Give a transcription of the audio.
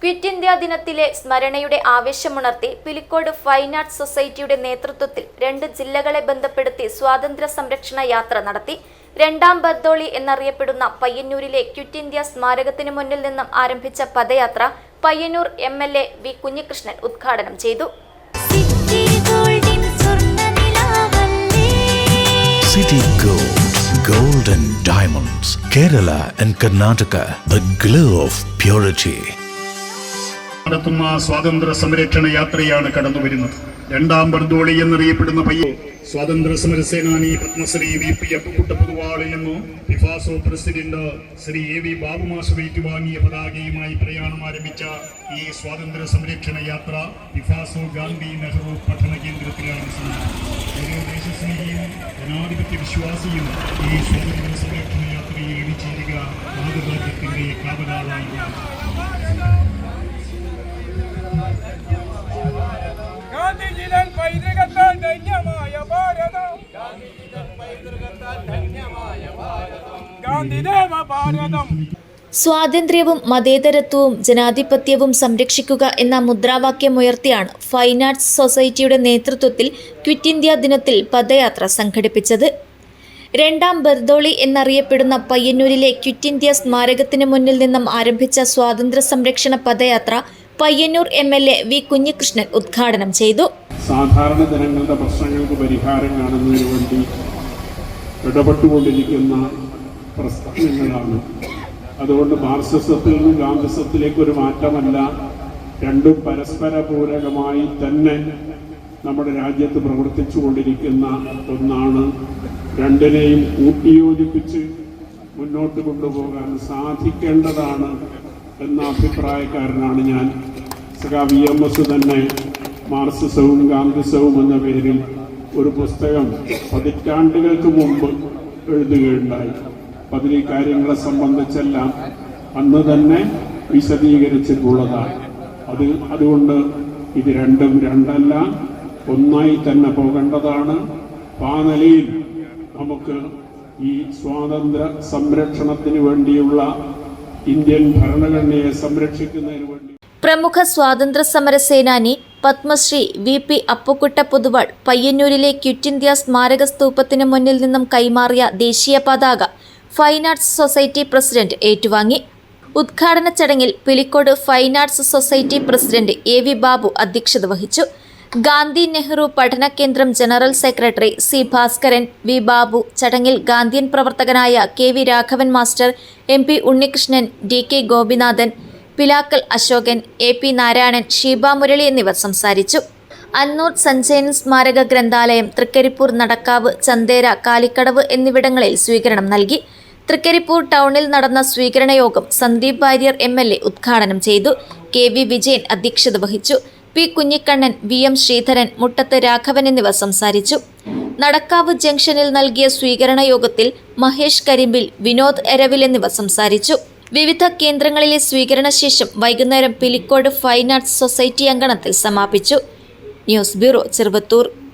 Quit India ദിനത്തിലെ സ്മരണയുടെ ആവേശമുണർത്തി Pilicode fine arts സൊസൈറ്റിയുടെ നേതൃത്വത്തിൽ 2 ജില്ലകളെ ബന്ധപ്പെടുത്തി സ്വാതന്ത്ര്യ സംരക്ഷണ യാത്ര നടത്തി. രണ്ടാം ബർദോളി എന്നറിയപ്പെടുന്ന പയ്യന്നൂരിലെ ക്വിറ്റ് ഇന്ത്യ സ്മാരകത്തിനു മുന്നിൽ നിന്നും ആരംഭിച്ച പദയാത്ര പയ്യന്നൂർ MLA വി കുഞ്ഞികൃഷ്ണൻ ഉദ്ഘാടനം ചെയ്തു. City Gold and Diamonds, Kerala and Karnataka, the glow of purity. നടത്തുന്ന സ്വാതന്ത്ര്യ സംരക്ഷണ യാത്രയാണ് കടന്നു വരുന്നത്. രണ്ടാം ബർദോളി എന്നറിയപ്പെടുന്ന സ്വാതന്ത്ര്യ സമര സേനാനി പത്മശ്രീ VP അപ്പുക്കുട്ട പൊതുവാളിൽ നിന്നും ഫിഫാസോ president Shri AV Babu master ഏറ്റുവാങ്ങിയ പതാകയുമായി പ്രയാണം ആരംഭിച്ച ഈ സ്വാതന്ത്ര്യ സംരക്ഷണ യാത്ര ഫിഫാസോ ഗാന്ധി നെഹ്റു പഠന കേന്ദ്രത്തിലാണ് ഓരോ ദേശസ്നേഹിയും ജനാധിപത്യ വിശ്വാസിയും ഈ സ്വാതന്ത്ര്യ സംരക്ഷണ യാത്രയിൽ എണിച്ചേരുക മാതൃരാജ്യത്തിന്റെ കാവലാളായി. സ്വാതന്ത്ര്യവും മതേതരത്വവും ജനാധിപത്യവും സംരക്ഷിക്കുക എന്ന മുദ്രാവാക്യമുയർത്തിയാണ് ഫൈൻ ആർട്സ് സൊസൈറ്റിയുടെ നേതൃത്വത്തിൽ ക്വിറ്റ് ഇന്ത്യ ദിനത്തിൽ പദയാത്ര സംഘടിപ്പിച്ചത്. രണ്ടാം ബർദോളി എന്നറിയപ്പെടുന്ന പയ്യന്നൂരിലെ ക്വിറ്റ് ഇന്ത്യ സ്മാരകത്തിന് മുന്നിൽ നിന്നും ആരംഭിച്ച സ്വാതന്ത്ര്യ സംരക്ഷണ പദയാത്ര പയ്യന്നൂർ MLA വി കുഞ്ഞികൃഷ്ണൻ ഉദ്ഘാടനം ചെയ്തു. സാധാരണ ജനങ്ങളുടെ പ്രശ്നങ്ങൾക്ക് പരിഹാരം കാണുന്നതിന് വേണ്ടി ഇടപെട്ടുകൊണ്ടിരിക്കുന്ന പ്രസ്ഥാനങ്ങളാണ്. അതുകൊണ്ട് മാർക്സിസത്തിൽ നിന്ന് ഗാന്ധിസത്തിലേക്ക് ഒരു മാറ്റമല്ല, രണ്ടും പരസ്പര പൂരകമായി തന്നെ നമ്മുടെ രാജ്യത്ത് പ്രവർത്തിച്ചു കൊണ്ടിരിക്കുന്ന ഒന്നാണ്. രണ്ടിനെയും കൂട്ടിയോജിപ്പിച്ച് മുന്നോട്ട് കൊണ്ടുപോകാൻ സാധിക്കേണ്ടതാണ് എന്ന അഭിപ്രായക്കാരനാണ് ഞാൻ. VMS തന്നെ മാർക്സിസവും ഗാന്ധിസവും എന്ന പേരിൽ ഒരു പുസ്തകം പതിറ്റാണ്ടുകൾക്ക് മുമ്പ് എഴുതുകയുണ്ടായി. അതിൽ ഈ കാര്യങ്ങളെ സംബന്ധിച്ചെല്ലാം അന്ന് തന്നെ വിശദീകരിച്ചിട്ടുള്ളതാണ്. അതുകൊണ്ട് ഇത് രണ്ടും രണ്ടല്ല, ഒന്നായി തന്നെ പോകേണ്ടതാണ്. ആ നിലയിൽ നമുക്ക് ഈ സ്വാതന്ത്ര്യ സംരക്ഷണത്തിന് വേണ്ടിയുള്ള ഇന്ത്യൻ ഭരണഘടനയെ സംരക്ഷിക്കുന്നതിന് വേണ്ടി പ്രമുഖ സ്വാതന്ത്ര്യ സമര സേനാനി പത്മശ്രീ VP അപ്പുക്കുട്ട പൊതുവാൾ പയ്യന്നൂരിലെ ക്വിറ്റ് ഇന്ത്യ സ്മാരക സ്തൂപത്തിന് മുന്നിൽ നിന്നും കൈമാറിയ ദേശീയ പതാക ഫൈൻ ആർട്സ് സൊസൈറ്റി പ്രസിഡന്റ് ഏറ്റുവാങ്ങി. ഉദ്ഘാടന ചടങ്ങിൽ Pilicode fine arts society president AV Babu അധ്യക്ഷത വഹിച്ചു. ഗാന്ധി നെഹ്റു പഠന കേന്ദ്രം general secretary C Bhaskaran, V Babu, ചടങ്ങിൽ ഗാന്ധിയൻ പ്രവർത്തകനായ KV Raghavan master, MP Unnikrishnan, DK Gopinathan, Pilakkal Ashokan, AP Narayanan, Sheeba Murali എന്നിവർ സംസാരിച്ചു. അന്നൂർ സഞ്ജയൻ സ്മാരക ഗ്രന്ഥാലയം, തൃക്കരിപ്പൂർ, നടക്കാവ്, ചന്തേര, കാലിക്കടവ് എന്നിവിടങ്ങളിൽ സ്വീകരണം നൽകി. തൃക്കരിപ്പൂർ ടൗണിൽ നടന്ന സ്വീകരണ യോഗം സന്ദീപ് വാര്യർ MLA ഉദ്ഘാടനം ചെയ്തു. KV വിജയൻ അധ്യക്ഷത വഹിച്ചു. P കുഞ്ഞിക്കണ്ണൻ, VM ശ്രീധരൻ, മുട്ടത്ത് രാഘവൻ എന്നിവർ സംസാരിച്ചു. നടക്കാവ് ജംഗ്ഷനിൽ നൽകിയ സ്വീകരണ യോഗത്തിൽ മഹേഷ് കരിമ്പിൽ, വിനോദ് എരവിൽ എന്നിവർ സംസാരിച്ചു. വിവിധ കേന്ദ്രങ്ങളിലെ സ്വീകരണ ശേഷം വൈകുന്നേരം പിലിക്കോട് ഫൈൻ ആർട്സ് സൊസൈറ്റി അങ്കണത്തിൽ സമാപിച്ചു. News bureau, Cheruvathur.